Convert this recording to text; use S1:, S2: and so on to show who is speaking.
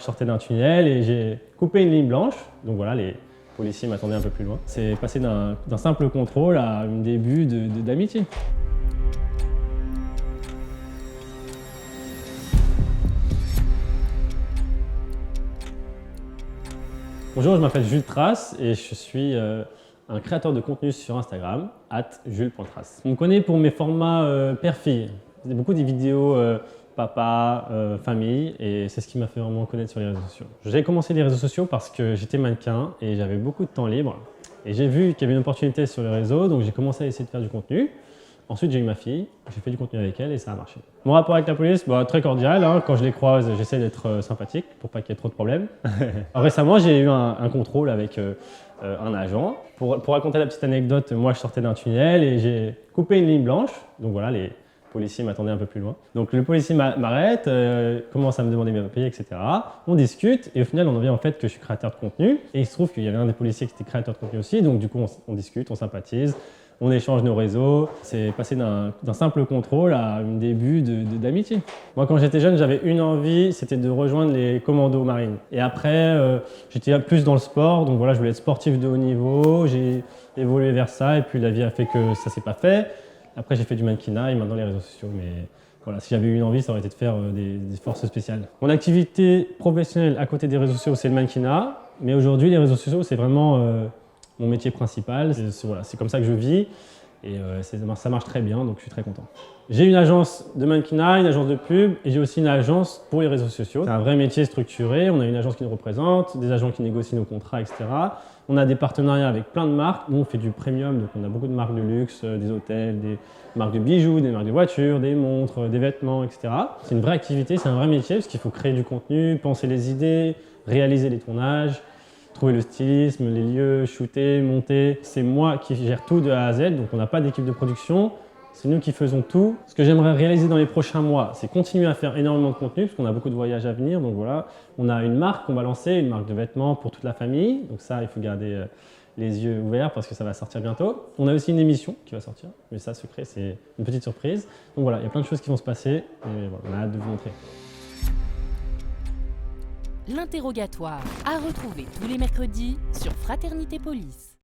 S1: sortais d'un tunnel et j'ai coupé une ligne blanche. Donc voilà, les policiers m'attendaient un peu plus loin. C'est passé d'un simple contrôle à un début d'amitié. Bonjour, je m'appelle Jules Trace et je suis un créateur de contenu sur Instagram, @jules.trace. On me connaît pour mes formats père-fille. C'est beaucoup des vidéos papa, famille, et c'est ce qui m'a fait vraiment connaître sur les réseaux sociaux. J'ai commencé les réseaux sociaux parce que j'étais mannequin et j'avais beaucoup de temps libre. Et j'ai vu qu'il y avait une opportunité sur les réseaux, donc j'ai commencé à essayer de faire du contenu. Ensuite, j'ai eu ma fille, j'ai fait du contenu avec elle et ça a marché. Mon rapport avec la police, très cordial. Quand je les croise, j'essaie d'être sympathique pour pas qu'il y ait trop de problèmes. Récemment, j'ai eu un contrôle avec un agent. Pour raconter la petite anecdote, moi, je sortais d'un tunnel et j'ai coupé une ligne blanche. Donc voilà, les policiers m'attendaient un peu plus loin. Donc le policier m'arrête, commence à me demander mes papiers, etc. On discute et au final, on en vient en fait que je suis créateur de contenu. Et il se trouve qu'il y avait un des policiers qui était créateur de contenu aussi. Donc du coup, on discute, on sympathise. On échange nos réseaux. C'est passé d'un simple contrôle à un début d'amitié. Moi, quand j'étais jeune, j'avais une envie, c'était de rejoindre les commandos marines. Et après, j'étais plus dans le sport, donc voilà, je voulais être sportif de haut niveau. J'ai évolué vers ça, et puis la vie a fait que ça s'est pas fait. Après, j'ai fait du mannequinat et maintenant les réseaux sociaux. Mais voilà, si j'avais eu une envie, ça aurait été de faire des forces spéciales. Mon activité professionnelle à côté des réseaux sociaux, c'est le mannequinat. Mais aujourd'hui, les réseaux sociaux, c'est vraiment mon métier principal. C'est comme ça que je vis et ça marche très bien, donc je suis très content. J'ai une agence de mannequinat, une agence de pub et j'ai aussi une agence pour les réseaux sociaux. C'est un vrai métier structuré, on a une agence qui nous représente, des agents qui négocient nos contrats, etc. On a des partenariats avec plein de marques. Nous, on fait du premium, donc on a beaucoup de marques de luxe, des hôtels, des marques de bijoux, des marques de voitures, des montres, des vêtements, etc. C'est une vraie activité, c'est un vrai métier parce qu'il faut créer du contenu, penser les idées, réaliser les tournages, trouver le stylisme, les lieux, shooter, monter. C'est moi qui gère tout de A à Z, donc on n'a pas d'équipe de production. C'est nous qui faisons tout. Ce que j'aimerais réaliser dans les prochains mois, c'est continuer à faire énormément de contenu, parce qu'on a beaucoup de voyages à venir. Donc voilà, on a une marque qu'on va lancer, une marque de vêtements pour toute la famille. Donc ça, il faut garder les yeux ouverts parce que ça va sortir bientôt. On a aussi une émission qui va sortir, mais ça, secret, c'est une petite surprise. Donc voilà, il y a plein de choses qui vont se passer et voilà, on a hâte de vous montrer.
S2: L'interrogatoire, à retrouver tous les mercredis sur Fraternité Police.